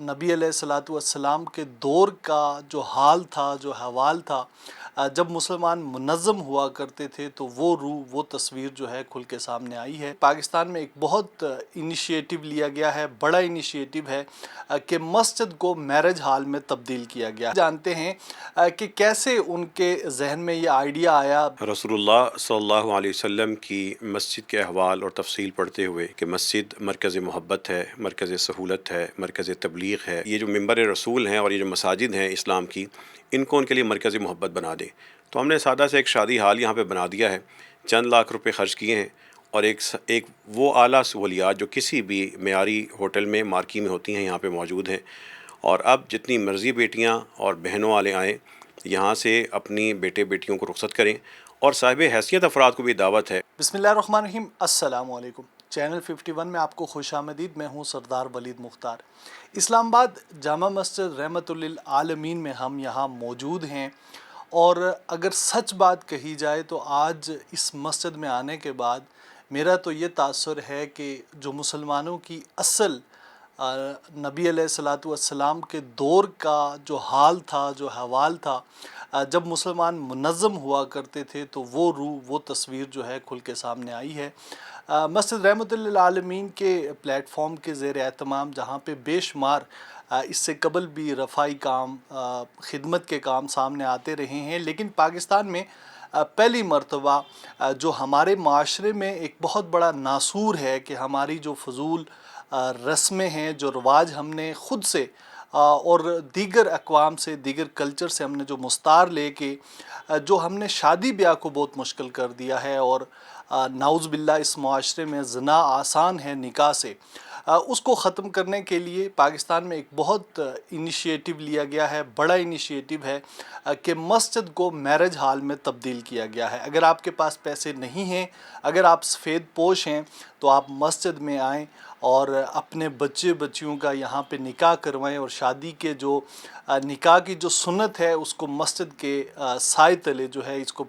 نبی علیہ الصلوۃ والسلام کے دور کا جو حال تھا، جو حوال تھا، جب مسلمان منظم ہوا کرتے تھے، تو وہ روح، وہ تصویر جو ہے کھل کے سامنے آئی ہے۔ پاکستان میں ایک بہت انیشیٹو لیا گیا ہے، بڑا انیشیٹو ہے کہ مسجد کو میرج ہال میں تبدیل کیا گیا۔ جانتے ہیں کہ کیسے ان کے ذہن میں یہ آئیڈیا آیا۔ رسول اللہ صلی اللہ علیہ وسلم کی مسجد کے احوال اور تفصیل پڑھتے ہوئے کہ مسجد مرکز محبت ہے، مرکز سہولت ہے، مرکز تبلیغ ہے۔ یہ جو ممبر رسول ہیں اور یہ جو مساجد ہیں اسلام کی، ان کو ان کے لیے مرکز محبت بنا دیں۔ تو ہم نے سادہ سے ایک شادی ہال یہاں پہ بنا دیا ہے، چند لاکھ روپے خرچ کیے ہیں، اور ایک وہ اعلیٰ سہولیات جو کسی بھی معیاری ہوٹل میں، مارکی میں ہوتی ہیں، یہاں پہ موجود ہیں۔ اور اب جتنی مرضی بیٹیاں اور بہنوں والے آئیں، یہاں سے اپنی بیٹے بیٹیوں کو رخصت کریں، اور صاحب حیثیت افراد کو بھی دعوت ہے۔ بسم اللہ الرحمن الرحیم۔ السلام علیکم۔ چینل 51 میں آپ کو خوش آمدید۔ میں ہوں سردار ولید مختار۔ اسلام آباد جامع مسجد رحمت للعالمین میں ہم یہاں موجود ہیں، اور اگر سچ بات کہی جائے تو آج اس مسجد میں آنے کے بعد میرا تو یہ تاثر ہے کہ جو مسلمانوں کی اصل نبی علیہ الصلوۃ والسلام کے دور کا جو حال تھا، جو حوال تھا، جب مسلمان منظم ہوا کرتے تھے، تو وہ روح، وہ تصویر جو ہے کھل کے سامنے آئی ہے۔ مسجد رحمت للعالمین کے پلیٹ فارم کے زیر اہتمام، جہاں پہ بے شمار اس سے قبل بھی رفائی کام، خدمت کے کام سامنے آتے رہے ہیں، لیکن پاکستان میں پہلی مرتبہ جو ہمارے معاشرے میں ایک بہت بڑا ناسور ہے کہ ہماری جو فضول رسمیں ہیں، جو رواج ہم نے خود سے اور دیگر اقوام سے، دیگر کلچر سے ہم نے جو مستعار لے کے جو ہم نے شادی بیاہ کو بہت مشکل کر دیا ہے، اور نعوذ باللہ اس معاشرے میں زنا آسان ہے نکاح سے، اس کو ختم کرنے کے لیے پاکستان میں ایک بہت انیشیٹو لیا گیا ہے، بڑا انیشیٹو ہے کہ مسجد کو میرج ہال میں تبدیل کیا گیا ہے۔ اگر آپ کے پاس پیسے نہیں ہیں، اگر آپ سفید پوش ہیں، تو آپ مسجد میں آئیں اور اپنے بچے بچیوں کا یہاں پہ نکاح کروائیں، اور شادی کے جو نکاح کی جو سنت ہے اس کو مسجد کے سائے تلے جو ہے اس کو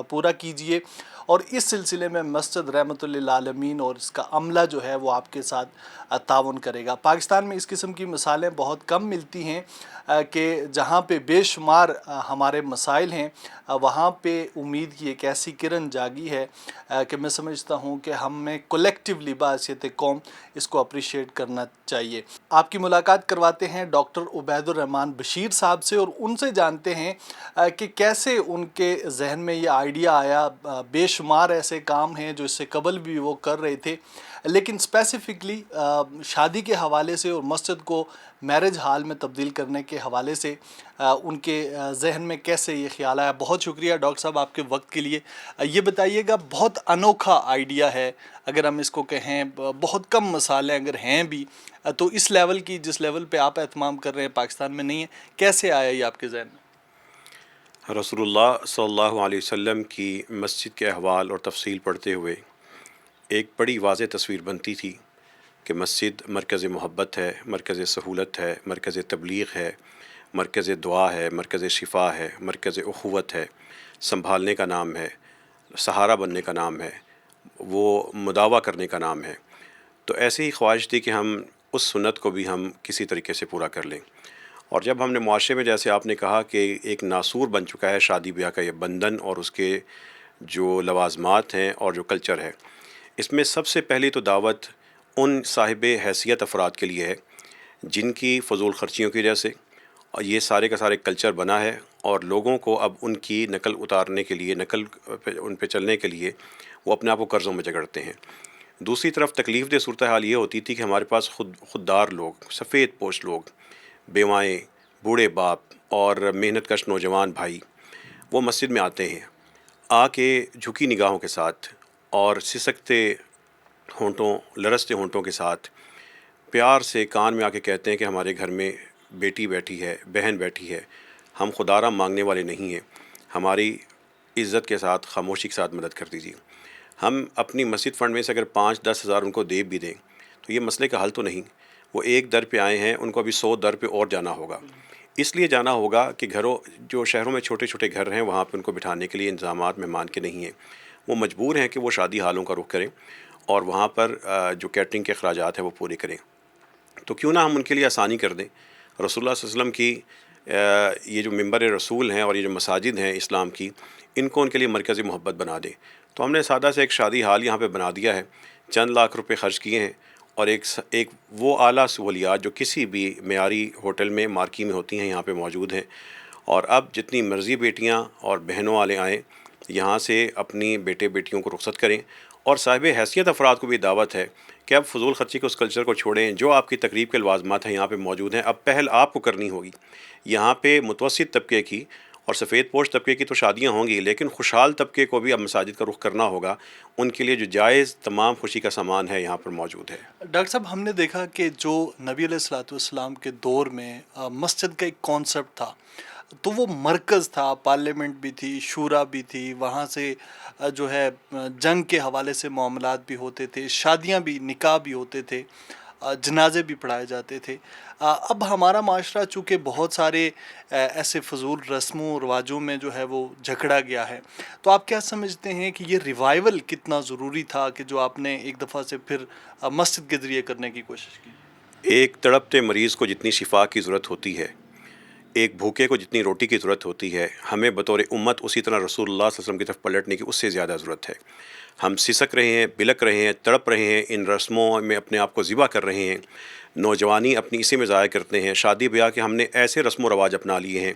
پورا کیجئے۔ اور اس سلسلے میں مسجد رحمت للعالمین اور اس کا عملہ جو ہے وہ آپ کے ساتھ تعاون کرے گا۔ پاکستان میں اس قسم کی مثالیں بہت کم ملتی ہیں کہ جہاں پہ بے شمار ہمارے مسائل ہیں، وہاں پہ امید کی ایک ایسی کرن جاگی ہے کہ میں سمجھتا ہوں کہ ہمیں کولیکٹیولی بحیثیت قوم اس کو اپریشیٹ کرنا چاہیے۔ آپ کی ملاقات کرواتے ہیں ڈاکٹر عبید الرحمن بشیر صاحب سے، اور ان سے جانتے ہیں کہ کیسے ان کے ذہن میں یہ آئیڈیا آیا۔ بے شمار ایسے کام ہیں جو اس سے قبل بھی وہ کر رہے تھے، لیکن اسپیسیفکلی شادی کے حوالے سے اور مسجد کو میرج ہال میں تبدیل کرنے کے حوالے سے ان کے ذہن میں کیسے یہ خیال آیا۔ بہت شکریہ ڈاکٹر صاحب آپ کے وقت کے لیے۔ یہ بتائیے گا، بہت انوکھا آئیڈیا ہے اگر ہم اس کو کہیں، بہت کم مثالیں اگر ہیں بھی، تو اس لیول کی، جس لیول پہ آپ اہتمام کر رہے ہیں، پاکستان میں نہیں ہے۔ کیسے آیا یہ آپ کے ذہن میں؟ رسول اللہ صلی اللہ علیہ وسلم کی مسجد کے احوال اور تفصیل پڑھتے ہوئے ایک بڑی واضح تصویر بنتی تھی کہ مسجد مرکز محبت ہے، مرکز سہولت ہے، مرکز تبلیغ ہے، مرکز دعا ہے، مرکز شفا ہے، مرکز اخوت ہے، سنبھالنے کا نام ہے، سہارا بننے کا نام ہے، وہ مداوع کرنے کا نام ہے۔ تو ایسے ہی خواہش تھی کہ ہم اس سنت کو بھی ہم کسی طریقے سے پورا کر لیں۔ اور جب ہم نے معاشرے میں، جیسے آپ نے کہا کہ ایک ناسور بن چکا ہے شادی بیاہ کا یہ بندھن اور اس کے جو لوازمات ہیں اور جو کلچر ہے، اس میں سب سے پہلی تو دعوت ان صاحب حیثیت افراد کے لیے ہے جن کی فضول خرچیوں کی وجہ سے یہ سارے کا سارے کلچر بنا ہے، اور لوگوں کو اب ان کی نقل اتارنے کے لیے، ان پہ چلنے کے لیے وہ اپنے آپ کو قرضوں میں جگڑتے ہیں۔ دوسری طرف تکلیف دہ صورتحال یہ ہوتی تھی کہ ہمارے پاس خوددار لوگ، سفید پوش لوگ، بیوائیں، بوڑھے باپ اور محنت کش نوجوان بھائی، وہ مسجد میں آتے ہیں، آ کے جھکی نگاہوں کے ساتھ اور سسکتے ہونٹوں، لرزتے ہونٹوں کے ساتھ پیار سے کان میں آ کے کہتے ہیں کہ ہمارے گھر میں بیٹی بیٹھی ہے، بہن بیٹھی ہے، ہم خدارہ مانگنے والے نہیں ہیں، ہماری عزت کے ساتھ، خاموشی کے ساتھ مدد کر دیجیے۔ ہم اپنی مسجد فنڈ میں سے اگر 5-10 ہزار ان کو دے بھی دیں تو یہ مسئلے کا حل تو نہیں۔ وہ ایک در پہ آئے ہیں، ان کو ابھی 100 در پہ اور جانا ہوگا۔ اس لیے جانا ہوگا کہ جو شہروں میں چھوٹے چھوٹے گھر ہیں، وہاں پہ ان کو بٹھانے کے لیے انتظامات مہمان کے نہیں ہیں، وہ مجبور ہیں کہ وہ شادی ہالوں کا رخ کریں اور وہاں پر جو کیٹرنگ کے اخراجات ہیں وہ پورے کریں۔ تو کیوں نہ ہم ان کے لیے آسانی کر دیں. رسول اللہ صلی اللہ علیہ وسلم کی یہ جو ممبر رسول ہیں اور یہ جو مساجد ہیں اسلام کی، ان کو ان کے لیے مرکز محبت بنا دیں. تو ہم نے سادہ سے ایک شادی ہال یہاں پہ بنا دیا ہے، چند لاکھ روپے خرچ کیے ہیں، اور ایک وہ اعلیٰ سہولیات جو کسی بھی معیاری ہوٹل میں مارکی میں ہوتی ہیں یہاں پہ موجود ہیں. اور اب جتنی مرضی بیٹیاں اور بہنوں والے آئیں یہاں سے اپنی بیٹے بیٹیوں کو رخصت کریں. اور صاحب حیثیت افراد کو بھی دعوت ہے کہ اب فضول خرچی کے اس کلچر کو چھوڑیں. جو آپ کی تقریب کے لوازمات ہیں یہاں پہ موجود ہیں، اب پہل آپ کو کرنی ہوگی. یہاں پہ متوسط طبقے کی اور سفید پوش طبقے کی تو شادیاں ہوں گی، لیکن خوشحال طبقے کو بھی اب مساجد کا رخ کرنا ہوگا. ان کے لیے جو جائز تمام خوشی کا سامان ہے یہاں پر موجود ہے. ڈاکٹر صاحب، ہم نے دیکھا کہ جو نبی علیہ الصلوۃ والسلام کے دور میں مسجد کا ایک کانسیپٹ تھا، تو وہ مرکز تھا، پارلیمنٹ بھی تھی، شورا بھی تھی، وہاں سے جو ہے جنگ کے حوالے سے معاملات بھی ہوتے تھے، شادیاں بھی، نکاح بھی ہوتے تھے، جنازے بھی پڑھائے جاتے تھے. اب ہمارا معاشرہ چونکہ بہت سارے ایسے فضول رسموں و رواجوں میں جو ہے وہ جھگڑا گیا ہے، تو آپ کیا سمجھتے ہیں کہ یہ ریوائول کتنا ضروری تھا کہ جو آپ نے ایک دفعہ سے پھر مسجد کے ذریعے کرنے کی کوشش کی؟ ایک تڑپتے مریض کو جتنی شفا کی ضرورت ہوتی ہے، ایک بھوکے کو جتنی روٹی کی ضرورت ہوتی ہے، ہمیں بطور امت اسی طرح رسول اللہ صلی اللہ علیہ وسلم کی طرف پلٹنے کی اس سے زیادہ ضرورت ہے. ہم سسک رہے ہیں، بلک رہے ہیں، تڑپ رہے ہیں، ان رسموں میں اپنے آپ کو ذبح کر رہے ہیں. نوجوانی اپنی اسی میں ضائع کرتے ہیں. شادی بیاہ کے ہم نے ایسے رسم و رواج اپنا لیے ہیں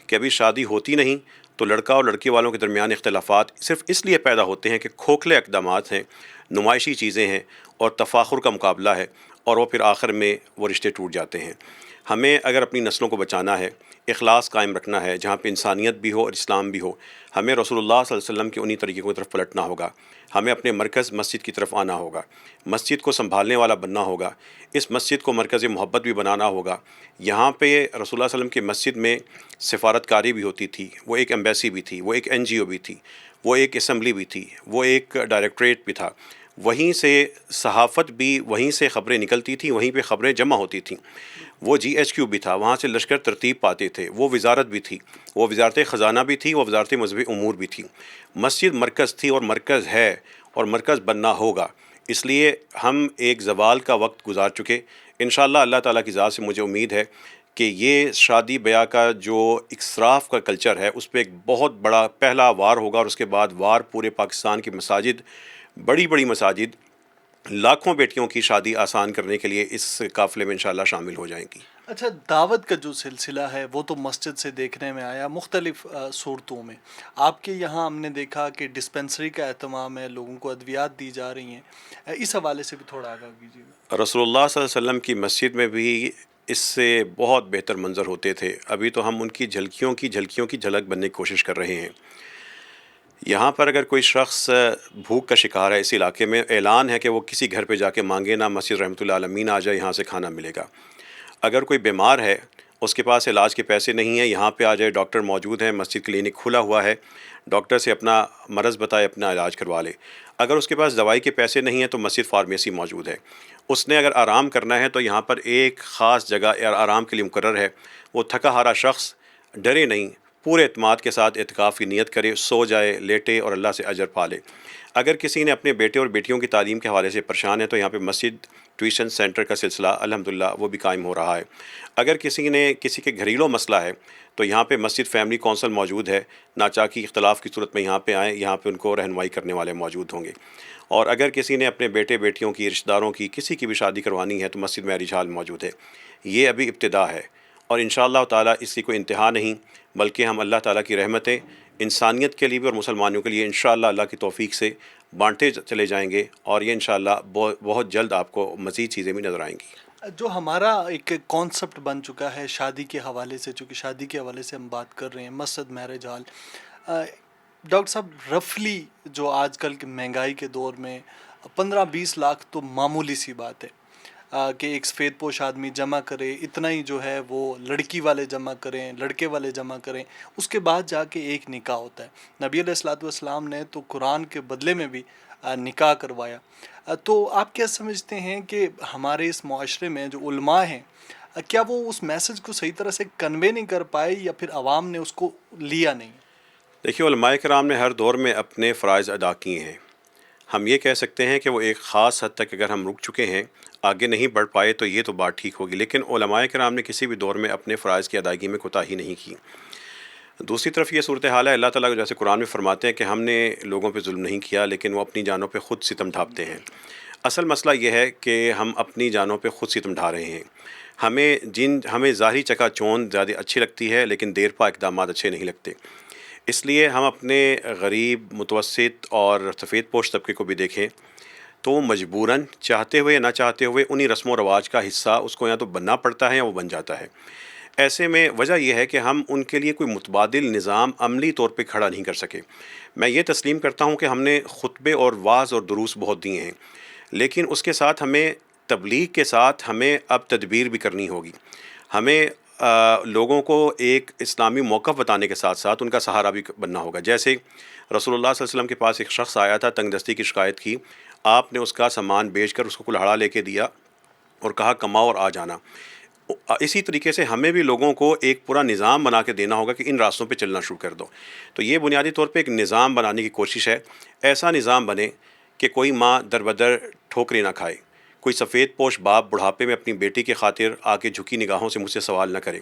کہ ابھی شادی ہوتی نہیں تو لڑکا اور لڑکی والوں کے درمیان اختلافات صرف اس لیے پیدا ہوتے ہیں کہ کھوکھلے اقدامات ہیں، نمائشی چیزیں ہیں اور تفاخر کا مقابلہ ہے، اور وہ پھر آخر میں وہ رشتے ٹوٹ جاتے ہیں. ہمیں اگر اپنی نسلوں کو بچانا ہے، اخلاص قائم رکھنا ہے جہاں پہ انسانیت بھی ہو اور اسلام بھی ہو، ہمیں رسول اللہ صلی اللہ علیہ وسلم کے انہی طریقوں کی طرف پلٹنا ہوگا. ہمیں اپنے مرکز مسجد کی طرف آنا ہوگا، مسجد کو سنبھالنے والا بننا ہوگا، اس مسجد کو مرکز محبت بھی بنانا ہوگا. یہاں پہ رسول اللہ صلی اللہ علیہ وسلم کی مسجد میں سفارتکاری بھی ہوتی تھی، وہ ایک ایمبیسی بھی تھی، وہ ایک NGO بھی تھی، وہ ایک اسمبلی بھی تھی، وہ ایک ڈائریکٹریٹ بھی تھا. وہیں سے صحافت بھی، وہیں سے خبریں نکلتی تھیں، وہیں پہ خبریں جمع ہوتی تھیں. وہ GHQ بھی تھا، وہاں سے لشکر ترتیب پاتے تھے. وہ وزارت بھی تھی، وہ وزارت خزانہ بھی تھی، وہ وزارت مذہبی امور بھی تھی. مسجد مرکز تھی اور مرکز ہے اور مرکز بننا ہوگا. اس لیے ہم ایک زوال کا وقت گزار چکے. انشاءاللہ اللہ تعالیٰ کی ذات سے مجھے امید ہے کہ یہ شادی بیاہ کا جو اصراف کا کلچر ہے اس پہ ایک بہت بڑا پہلا وار ہوگا، اور اس کے بعد وار پورے پاکستان کی مساجد، بڑی بڑی مساجد لاکھوں بیٹیوں کی شادی آسان کرنے کے لیے اس قافلے میں انشاءاللہ شامل ہو جائیں گی. اچھا، دعوت کا جو سلسلہ ہے وہ تو مسجد سے دیکھنے میں آیا مختلف صورتوں میں. آپ کے یہاں ہم نے دیکھا کہ ڈسپنسری کا اہتمام ہے، لوگوں کو ادویات دی جا رہی ہیں. اس حوالے سے بھی تھوڑا آگاہ کیجیے گا. رسول اللہ صلی اللہ علیہ وسلم کی مسجد میں بھی اس سے بہت بہتر منظر ہوتے تھے. ابھی تو ہم ان کی جھلکیوں کی جھلک بننے کی کوشش کر رہے ہیں. یہاں پر اگر کوئی شخص بھوک کا شکار ہے، اس علاقے میں اعلان ہے کہ وہ کسی گھر پہ جا کے مانگے نہ، مسجد رحمۃ اللہ عالمین آ جائے، یہاں سے کھانا ملے گا. اگر کوئی بیمار ہے، اس کے پاس علاج کے پیسے نہیں ہیں، یہاں پہ آ جائے، ڈاکٹر موجود ہیں، مسجد کلینک کھلا ہوا ہے، ڈاکٹر سے اپنا مرض بتائے، اپنا علاج کروا لے. اگر اس کے پاس دوائی کے پیسے نہیں ہیں تو مسجد فارمیسی موجود ہے. اس نے اگر آرام کرنا ہے تو یہاں پر ایک خاص جگہ آرام کے لیے مقرر ہے. وہ تھکا ہارا شخص ڈرے نہیں، پورے اعتماد کے ساتھ اعتکاف کی نیت کرے، سو جائے، لیٹے اور اللہ سے اجر پالے. اگر کسی نے اپنے بیٹے اور بیٹیوں کی تعلیم کے حوالے سے پریشان ہے تو یہاں پہ مسجد ٹیوشن سینٹر کا سلسلہ الحمدللہ وہ بھی قائم ہو رہا ہے. اگر کسی کے گھریلو مسئلہ ہے تو یہاں پہ مسجد فیملی کونسل موجود ہے. ناچاکی اختلاف کی صورت میں یہاں پہ آئیں، یہاں پہ ان کو رہنمائی کرنے والے موجود ہوں گے. اور اگر کسی نے اپنے بیٹے بیٹیوں کی، رشتہ داروں کی، کسی کی بھی شادی کروانی ہے تو مسجد معراج ہال موجود ہے. یہ ابھی ابتدا ہے اور انشاءاللہ تعالیٰ اس کی کوئی انتہا نہیں، بلکہ ہم اللہ تعالیٰ کی رحمتیں انسانیت کے لیے بھی اور مسلمانوں کے لیے انشاءاللہ اللہ کی توفیق سے بانٹتے چلے جائیں گے. اور یہ انشاءاللہ بہت جلد آپ کو مزید چیزیں بھی نظر آئیں گی. جو ہمارا ایک کانسیپٹ بن چکا ہے شادی کے حوالے سے، چونکہ شادی کے حوالے سے ہم بات کر رہے ہیں، مسجد، میرج ہال، ڈاکٹر صاحب رفلی جو آج کل کی مہنگائی کے دور میں 15-20 لاکھ تو معمولی سی بات ہے کہ ایک سفید پوش آدمی جمع کرے، اتنا ہی جو ہے وہ لڑکی والے جمع کریں، لڑکے والے جمع کریں، اس کے بعد جا کے ایک نکاح ہوتا ہے. نبی علیہ الصلوۃ والسلام نے تو قرآن کے بدلے میں بھی نکاح کروایا. تو آپ کیا سمجھتے ہیں کہ ہمارے اس معاشرے میں جو علماء ہیں، کیا وہ اس میسج کو صحیح طرح سے کنوے نہیں کر پائے یا پھر عوام نے اس کو لیا نہیں؟ دیکھیے، علماء کرام نے ہر دور میں اپنے فرائض ادا کیے ہیں. ہم یہ کہہ سکتے ہیں کہ وہ ایک خاص حد تک اگر ہم رک چکے ہیں، آگے نہیں بڑھ پائے تو یہ تو بات ٹھیک ہوگی، لیکن علماء کرام نے کسی بھی دور میں اپنے فرائض کی ادائیگی میں کوتاہی نہیں کی۔ دوسری طرف یہ صورتحال ہے، اللہ تعالیٰ جیسے قرآن میں فرماتے ہیں کہ ہم نے لوگوں پہ ظلم نہیں کیا لیکن وہ اپنی جانوں پہ خود ستم ڈھاپتے ہیں۔ اصل مسئلہ یہ ہے کہ ہم اپنی جانوں پہ خود ستم ڈھا رہے ہیں۔ ہمیں ظاہری چکا چوند زیادہ اچھی لگتی ہے لیکن دیر پا اقدامات اچھے نہیں لگتے۔ اس لیے ہم اپنے غریب، متوسط اور سفید پوش طبقے کو بھی دیکھیں تو وہ مجبوراً چاہتے ہوئے یا نہ چاہتے ہوئے انہی رسم و رواج کا حصہ اس کو یا تو بننا پڑتا ہے یا وہ بن جاتا ہے۔ ایسے میں وجہ یہ ہے کہ ہم ان کے لیے کوئی متبادل نظام عملی طور پہ کھڑا نہیں کر سکے۔ میں یہ تسلیم کرتا ہوں کہ ہم نے خطبے اور وعظ اور دروس بہت دیے ہیں، لیکن اس کے ساتھ ہمیں تبلیغ کے ساتھ ہمیں اب تدبیر بھی کرنی ہوگی۔ ہمیں لوگوں کو ایک اسلامی موقف بتانے کے ساتھ ساتھ ان کا سہارا بھی بننا ہوگا۔ جیسے رسول اللہ صلی اللہ علیہ وسلم کے پاس ایک شخص آیا تھا، تنگ دستی کی شکایت کی، آپ نے اس کا سامان بیچ کر اس کو کلہاڑا لے کے دیا اور کہا کماؤ اور آ جانا۔ اسی طریقے سے ہمیں بھی لوگوں کو ایک پورا نظام بنا کے دینا ہوگا کہ ان راستوں پہ چلنا شروع کر دو۔ تو یہ بنیادی طور پہ ایک نظام بنانے کی کوشش ہے۔ ایسا نظام بنے کہ کوئی ماں در بدر ٹھوکریں نہ کھائے، کوئی سفید پوش باپ بڑھاپے میں اپنی بیٹی کی خاطر آ کے جھکی نگاہوں سے مجھ سے سوال نہ کرے،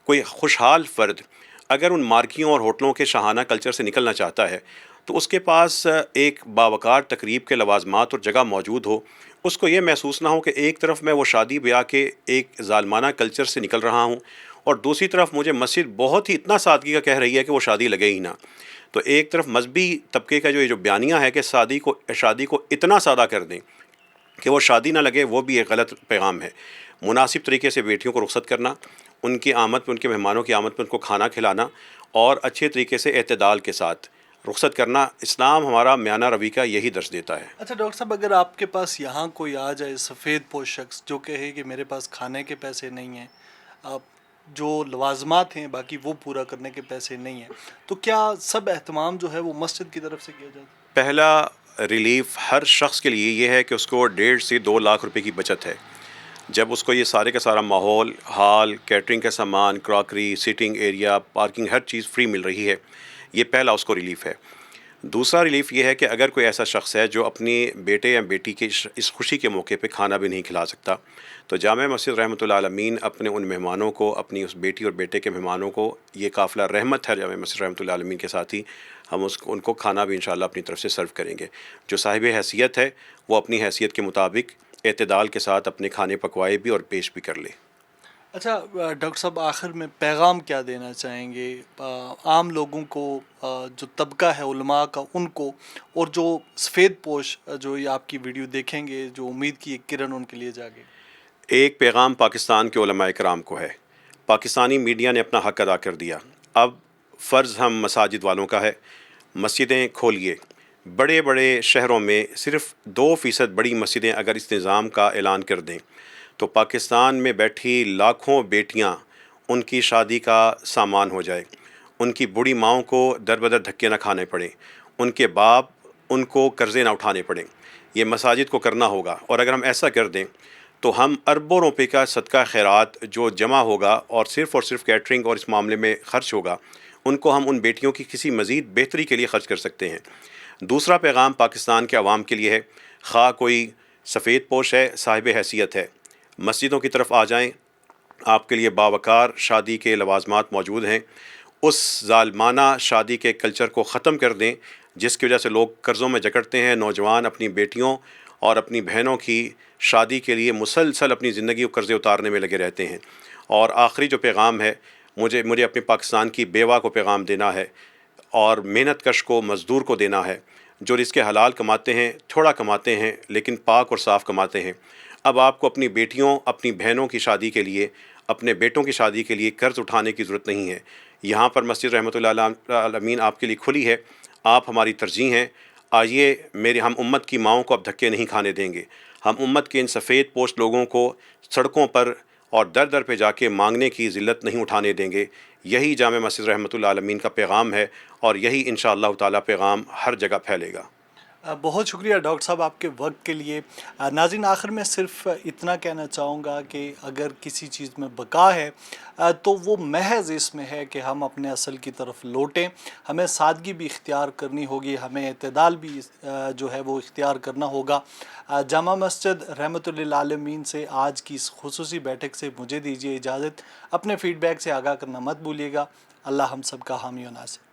کوئی خوشحال فرد اگر ان مارکیوں اور ہوٹلوں کے شاہانہ کلچر سے نکلنا چاہتا ہے تو اس کے پاس ایک باوقار تقریب کے لوازمات اور جگہ موجود ہو، اس کو یہ محسوس نہ ہو کہ ایک طرف میں وہ شادی بیاہ کے ایک ظالمانہ کلچر سے نکل رہا ہوں اور دوسری طرف مجھے مسجد بہت ہی اتنا سادگی کا کہہ رہی ہے کہ وہ شادی لگے ہی نہ۔ تو ایک طرف مذہبی طبقے کا جو بیانیہ ہے کہ شادی کو اتنا سادہ کر دیں کہ وہ شادی نہ لگے، وہ بھی ایک غلط پیغام ہے۔ مناسب طریقے سے بیٹیوں کو رخصت کرنا، ان کی آمد پہ، ان کے مہمانوں کی آمد پہ ان کو کھانا کھلانا اور اچھے طریقے سے اعتدال کے ساتھ رخصت کرنا، اسلام ہمارا میانہ روی کا یہی درس دیتا ہے۔ اچھا ڈاکٹر صاحب، اگر آپ کے پاس یہاں کوئی آ جائے سفید پوش شخص جو کہے کہ میرے پاس کھانے کے پیسے نہیں ہیں، آپ جو لوازمات ہیں باقی وہ پورا کرنے کے پیسے نہیں ہیں، تو کیا سب اہتمام جو ہے وہ مسجد کی طرف سے کیا جاتا ہے؟ پہلا ریلیف ہر شخص کے لیے یہ ہے کہ اس کو 1.5 سے 2 لاکھ روپے کی بچت ہے۔ جب اس کو یہ سارے کا سارا ماحول، ہال، کیٹرنگ کا سامان، کراکری، سیٹنگ ایریا، پارکنگ، ہر چیز فری مل رہی ہے، یہ پہلا اس کو ریلیف ہے۔ دوسرا ریلیف یہ ہے کہ اگر کوئی ایسا شخص ہے جو اپنی بیٹے یا بیٹی کے اس خوشی کے موقع پہ کھانا بھی نہیں کھلا سکتا، تو جامع مسجد رحمۃ اللہ عالمین اپنے ان مہمانوں کو، اپنی اس بیٹی اور بیٹے کے مہمانوں کو، یہ قافلہ رحمت ہے جامع مسجد رحمۃ اللہ عالمین کے ساتھ ہی، ہم ان کو کھانا بھی انشاءاللہ اپنی طرف سے سرو کریں گے۔ جو صاحب حیثیت ہے وہ اپنی حیثیت کے مطابق اعتدال کے ساتھ اپنے کھانے پکوائے بھی اور پیش بھی کر لے۔ اچھا ڈاکٹر صاحب، آخر میں پیغام کیا دینا چاہیں گے عام لوگوں کو، جو طبقہ ہے علماء کا ان کو، اور جو سفید پوش جو یہ آپ کی ویڈیو دیکھیں گے، جو امید کی ایک کرن ان کے لیے جاگے؟ ایک پیغام پاکستان کے علماء کرام کو ہے۔ پاکستانی میڈیا نے اپنا حق ادا کر دیا، اب فرض ہم مساجد والوں کا ہے۔ مسجدیں کھولیے۔ بڑے بڑے شہروں میں صرف 2% بڑی مسجدیں اگر اس نظام کا اعلان کر دیں تو پاکستان میں بیٹھی لاکھوں بیٹیاں ان کی شادی کا سامان ہو جائے، ان کی بوڑھی ماؤں کو در بدر دھکے نہ کھانے پڑیں، ان کے باپ ان کو قرضے نہ اٹھانے پڑیں۔ یہ مساجد کو کرنا ہوگا، اور اگر ہم ایسا کر دیں تو ہم اربوں روپے کا صدقہ خیرات جو جمع ہوگا اور صرف کیٹرنگ اور اس معاملے میں خرچ ہوگا، ان کو ہم ان بیٹیوں کی کسی مزید بہتری کے لیے خرچ کر سکتے ہیں۔ دوسرا پیغام پاکستان کے عوام کے لیے ہے، خواہ کوئی سفید پوش ہے، صاحب حیثیت ہے، مسجدوں کی طرف آ جائیں، آپ کے لیے باوقار شادی کے لوازمات موجود ہیں۔ اس ظالمانہ شادی کے کلچر کو ختم کر دیں جس کی وجہ سے لوگ قرضوں میں جکڑتے ہیں، نوجوان اپنی بیٹیوں اور اپنی بہنوں کی شادی کے لیے مسلسل اپنی زندگی کو قرضے اتارنے میں لگے رہتے ہیں۔ اور آخری جو پیغام ہے، مجھے اپنے پاکستان کی بیوہ کو پیغام دینا ہے اور محنت کش کو، مزدور کو دینا ہے، جو رزق حلال کماتے ہیں، تھوڑا کماتے ہیں لیکن پاک اور صاف کماتے ہیں۔ اب آپ کو اپنی بیٹیوں، اپنی بہنوں کی شادی کے لیے، اپنے بیٹوں کی شادی کے لیے قرض اٹھانے کی ضرورت نہیں ہے۔ یہاں پر مسجد رحمۃ اللہ عالمین آپ کے لیے کھلی ہے، آپ ہماری ترجیح ہیں۔ آئیے، ہم امت کی ماؤں کو اب دھکے نہیں کھانے دیں گے۔ ہم امت کے ان سفید پوش لوگوں کو سڑکوں پر اور در در پہ جا کے مانگنے کی ذلت نہیں اٹھانے دیں گے۔ یہی جامع مسجد رحمۃ اللہ عالمین کا پیغام ہے، اور یہی انشاءاللہ تعالیٰ پیغام ہر جگہ پھیلے گا۔ بہت شکریہ ڈاکٹر صاحب آپ کے وقت کے لیے۔ ناظرین آخر میں صرف اتنا کہنا چاہوں گا کہ اگر کسی چیز میں بقا ہے تو وہ محض اس میں ہے کہ ہم اپنے اصل کی طرف لوٹیں، ہمیں سادگی بھی اختیار کرنی ہوگی، ہمیں اعتدال بھی جو ہے وہ اختیار کرنا ہوگا۔ جامع مسجد رحمت للعالمین سے آج کی اس خصوصی بیٹھک سے مجھے دیجیے اجازت۔ اپنے فیڈ بیک سے آگاہ کرنا مت بھولیے گا۔ اللہ ہم سب کا حامی و ناصر۔